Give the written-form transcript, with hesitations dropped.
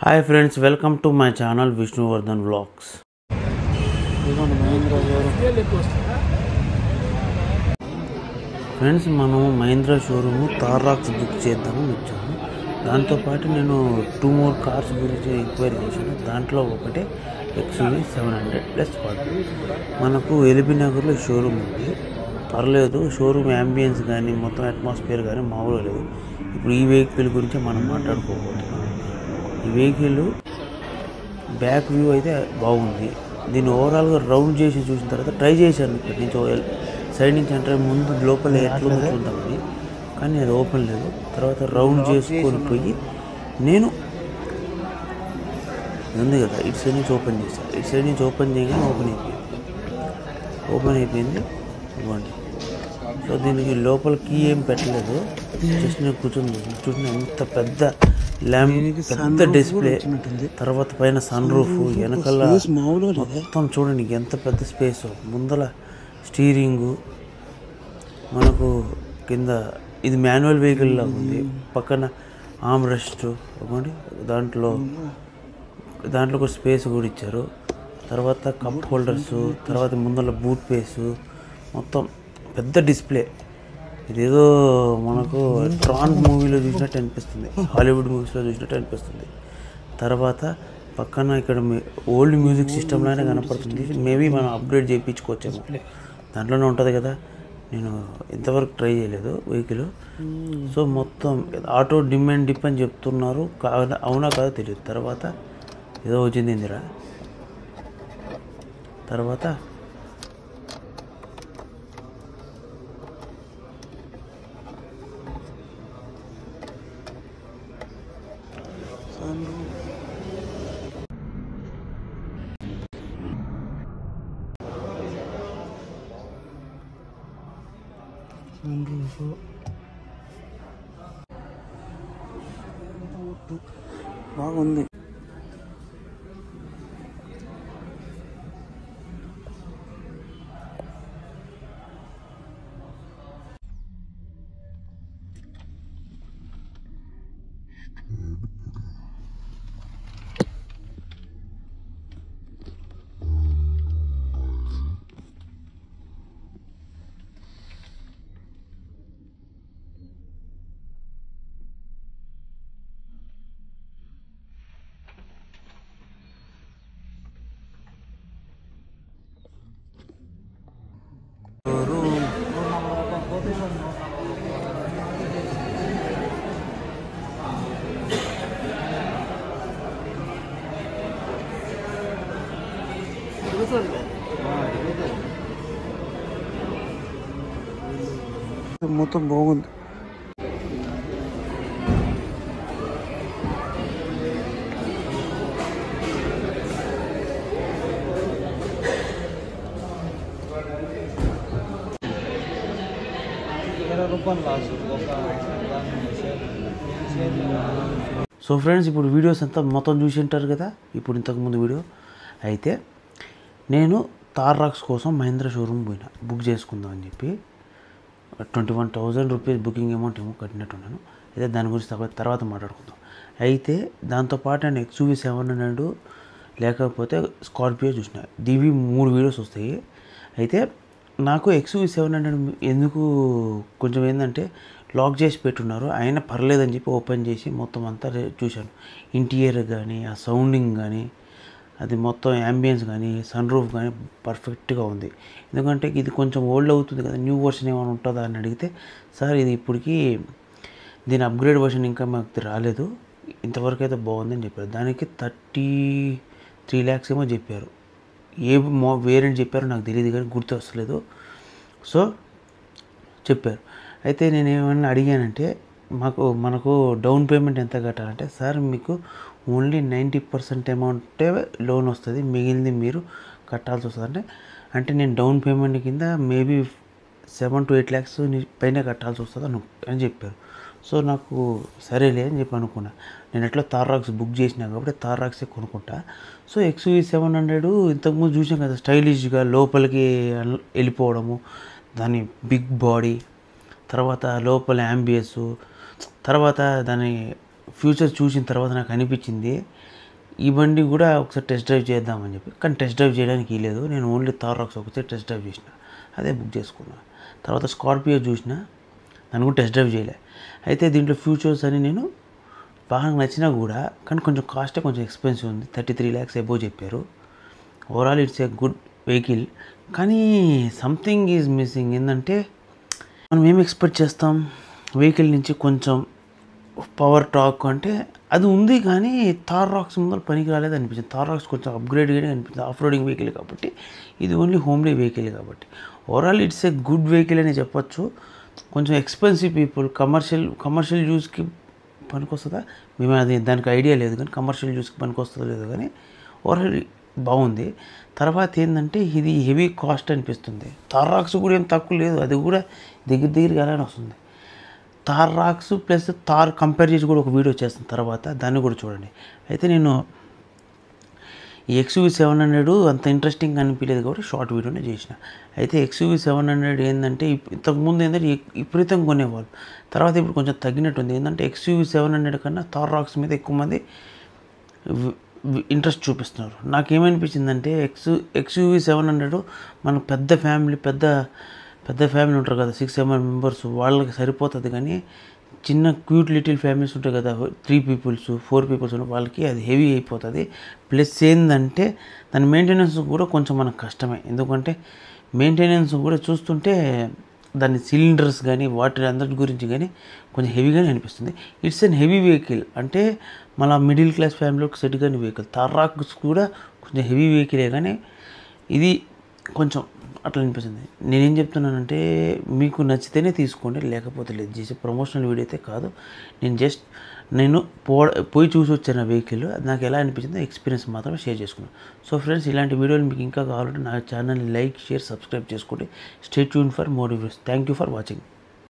Hi friends, welcome to my channel Vishnuvardhan Vlogs. Friends మనం Mahindra showroom Thar Roxx book చేద్దామని వచ్చాము. దాంతోపాటు నేను 2 more కార్స్ గురించి ఎంక్వైరీ చేశాను. దాంట్లో ఒకటే XUV 700 ప్లస్ 40. మనకు ఎల్బీ నగర్లో షోరూమ్ ఉంది, పర్లేదు. షోరూమ్ యాంబియన్స్ కానీ మొత్తం అట్మాస్ఫియర్ కానీ మామూలుగా లేదు. ఇప్పుడు ఈ వెహికల్ గురించి మనం మాట్లాడుకోబోతున్నాం. ఈ వెహికల్ బ్యాక్ వ్యూ అయితే బాగుంది. దీన్ని ఓవరాల్గా రౌండ్ చేసి చూసిన తర్వాత ట్రై చేశాను. ఇక్కడి నుంచి సైడ్ నుంచి అంటే ముందు లోపల ఎట్లా చూద్దామని, కానీ అది ఓపెన్ లేదు. తర్వాత రౌండ్ చేసుకొని పోయి నేను ఉంది కదా ఇటు సైడ్ నుంచి ఓపెన్ చేశాను. ఇటు సైడ్ నుంచి ఓపెన్ చేయగానే ఓపెన్ అయిపోయింది ఇవ్వండి. సో దీనికి లోపల కీ ఏం పెట్టలేదు, జస్ట్ నేను కూర్చొని చూసిన ఎంత పెద్ద పెద్ద డిస్ప్లే, తర్వాత పైన సన్ రూఫ్, వెనకాల మొత్తం చూడండి ఎంత పెద్ద స్పేస్. ముందల స్టీరింగు, మనకు కింద ఇది మాన్యువల్ వెహికల్ లాగా ఉంది. పక్కన ఆర్మ్ రెస్ట్ ఒకటి, దాంట్లో ఒక స్పేస్ కూడా ఇచ్చారు. తర్వాత కప్ హోల్డర్స్, తర్వాత ముందర బూట్ పేసు, మొత్తం పెద్ద డిస్ప్లే. ఇదేదో మనకు ట్రాన్ మూవీలో చూసినట్టు అనిపిస్తుంది, హాలీవుడ్ మూవీస్లో చూసినట్టు అనిపిస్తుంది. తర్వాత పక్కన ఇక్కడ ఓల్డ్ మ్యూజిక్ సిస్టమ్లోనే కనపడుతుంది. మేబీ మనం అప్గ్రేడ్ చేయించుకోవచ్చేమో, దాంట్లోనే ఉంటుంది కదా. నేను ఇంతవరకు ట్రై చేయలేదు వెహికల్. సో మొత్తం ఆటో డిమ్ అండ్ డిప్ అని చెప్తున్నారు, అవునా కాదో తెలియదు. తర్వాత ఏదో వచ్చింది ఇందిరా. తర్వాత బాగుంది. మొత్తం బాగుంది. సో ఫ్రెండ్స్, ఇప్పుడు వీడియోస్ అంతా మొత్తం చూసి ఉంటారు కదా. ఇప్పుడు ఇంతకుముందు వీడియో అయితే నేను థార్ రాక్స్ కోసం మహీంద్రా షోరూమ్ పోయినా బుక్ చేసుకుందాం అని చెప్పి. 21,000 రూపీస్ బుకింగ్ అమౌంట్ ఏమో కట్టినట్టున్నాను. అయితే దాని గురించి తర్వాత మాట్లాడుకుందాం. అయితే దాంతోపాటు నేను XUV 700 లేకపోతే స్కార్పియో చూసిన. ఇవి 3 వీడియోస్ వస్తాయి. అయితే నాకు XUV 700 ఎందుకు కొంచెం ఏంటంటే లాక్ చేసి పెట్టున్నారు, అయినా పర్లేదని చెప్పి ఓపెన్ చేసి మొత్తం అంతా చూశాను. ఇంటీరియర్ కానీ, ఆ సౌండింగ్ కానీ, అది మొత్తం యాంబియన్స్ కానీ, సన్ రూఫ్ కానీ పర్ఫెక్ట్గా ఉంది. ఎందుకంటే ఇది కొంచెం ఓల్డ్ అవుతుంది కదా, న్యూ వర్షన్ ఏమైనా ఉంటుందా అని అడిగితే, సార్ ఇది ఇప్పటికీ దీని అప్గ్రేడ్ వర్షన్ ఇంకా మాకు రాలేదు, ఇంతవరకు అయితే బాగుందని చెప్పారు. దానికి 33 lakhs ఏమో చెప్పారు. ఏ వేరియంట్ చెప్పారో నాకు తెలియదు కానీ గుర్తు వస్తలేదు. సో చెప్పారు. అయితే నేను ఏమన్నా అడిగానంటే, మనకు డౌన్ పేమెంట్ ఎంత కట్టాలంటే, సార్ మీకు ఓన్లీ 90% అమౌంటే లోన్ వస్తుంది, మిగిలింది మీరు కట్టాల్సి వస్తుంది అంటే నేను డౌన్ పేమెంట్ కింద మేబీ 7 to 8 lakhs పైన కట్టాల్సి వస్తుంది అని చెప్పారు. సో నాకు సరేలే అని చెప్పి అనుకున్నా. నేను ఎట్లా థార్ రాక్స్ బుక్ చేసినా కాబట్టి థార్ రాక్సే కొనుక్కుంటా. సో XUV 700 ఇంతకుముందు చూసాం కదా, స్టైలిష్గా లోపలికి వెళ్ళిపోవడము, దాని బిగ్ బాడీ, తర్వాత లోపల యాంబియన్స్, తర్వాత దాని ఫ్యూచర్ చూసిన తర్వాత నాకు అనిపించింది ఈ బండి కూడా ఒకసారి టెస్ట్ డ్రైవ్ చేద్దామని చెప్పి. కానీ టెస్ట్ డ్రైవ్ చేయడానికి లేదు, నేను ఓన్లీ థార్ రాక్స్ ఒకసారి టెస్ట్ డ్రైవ్ చేసిన, అదే బుక్ చేసుకున్నా. తర్వాత స్కార్పియో చూసిన, దాన్ని కూడా టెస్ట్ డ్రైవ్ చేయలే. అయితే దీంట్లో ఫ్యూచర్స్ అని నేను బాగా నచ్చినా కూడా కానీ కొంచెం కాస్టే కొంచెం ఎక్స్పెన్సివ్ ఉంది, 33 lakhs అబోవ్ చెప్పారు. Overall it's a good vehicle, కానీ సంథింగ్ ఈజ్ మిస్సింగ్. ఏంటంటే మనం ఏం ఎక్స్పెక్ట్ చేస్తాం వెహికల్ నుంచి, కొంచెం పవర్ టాక్ అంటే అది ఉంది, కానీ థార్ రాక్స్ ముందర పనికి రాలేదు అనిపించింది. థార్ రాక్స్ కొంచెం అప్గ్రేడ్గానే అనిపించింది, ఆఫ్ రోడింగ్ వెహికల్ కాబట్టి, ఇది ఓన్లీ హోమ్లీ వెహికల్ కాబట్టి. Overall it's a good vehicle అని చెప్పొచ్చు. కొంచెం ఎక్స్పెన్సివ్ పీపుల్, కమర్షియల్ యూస్కి పనికొస్తుందా మేము అది దానికి ఐడియా లేదు, కానీ కమర్షియల్ యూస్కి పనికొస్తుందో లేదో కానీ ఓవరాల్ బాగుంది. తర్వాత ఏంటంటే ఇది హెవీ కాస్ట్ అనిపిస్తుంది. థార్ రాక్స్ కూడా ఏం తక్కువ లేదు, అది కూడా దగ్గరగా అలానే వస్తుంది. Thar Roxx plus Thar compare చేసి కూడా ఒక వీడియో చేస్తాను తర్వాత, దాన్ని కూడా చూడండి. అయితే నేను ఈ XUV 700 అంత ఇంట్రెస్టింగ్ అనిపించలేదు కాబట్టి షార్ట్ వీడియోనే చేసిన. అయితే XUV 700 ఏంటంటే ఇంతకుముందు ఏంటంటే విపరీతంగా కొనేవాళ్ళు, తర్వాత ఇప్పుడు కొంచెం తగ్గినట్టుంది. ఏంటంటే XUV 700 కన్నా థార్ రాక్స్ మీద ఎక్కువ మంది ఇంట్రెస్ట్ చూపిస్తున్నారు. నాకేమనిపించిందంటే XUV 700 మన పెద్ద ఫ్యామిలీ ఉంటారు కదా, 6-7 మెంబర్స్, వాళ్ళకి సరిపోతుంది. కానీ చిన్న క్యూట్ లిటిల్ ఫ్యామిలీస్ ఉంటాయి కదా, 3 peoples 4 peoples వాళ్ళకి అది హెవీ అయిపోతుంది. ప్లస్ ఏంటంటే దాని మెయింటెనెన్స్ కూడా కొంచెం మనకు కష్టమే, ఎందుకంటే మెయింటెనెన్స్ కూడా చూస్తుంటే దాని సిలిండర్స్ కానీ వాటి అందరి గురించి కానీ కొంచెం హెవీగానే అనిపిస్తుంది. ఇట్స్ అన్ హెవీ వెహికల్, అంటే మన మిడిల్ క్లాస్ ఫ్యామిలీకి సెట్ కానీ వెహికల్. థార్ రాక్స్ కూడా కొంచెం హెవీ వెహికలే, కానీ ఇది కొంచెం అట్లా అనిపిస్తుంది. నేనేం చెప్తున్నానంటే మీకు నచ్చితేనే తీసుకోండి, లేకపోతే లేదు. చేసే ప్రమోషనల్ వీడియో అయితే కాదు, నేను పోయి చూసి వచ్చాను ఆ వెహికల్, అది నాకు ఎలా అనిపించిందో ఎక్స్పీరియన్స్ మాత్రమే షేర్ చేసుకున్నాను. సో ఫ్రెండ్స్, ఇలాంటి వీడియోలు మీకు ఇంకా కావాలంటే నా ఛానల్ని లైక్, షేర్, సబ్స్క్రైబ్ చేసుకోండి. Stay tune for more videos. Thank you for watching.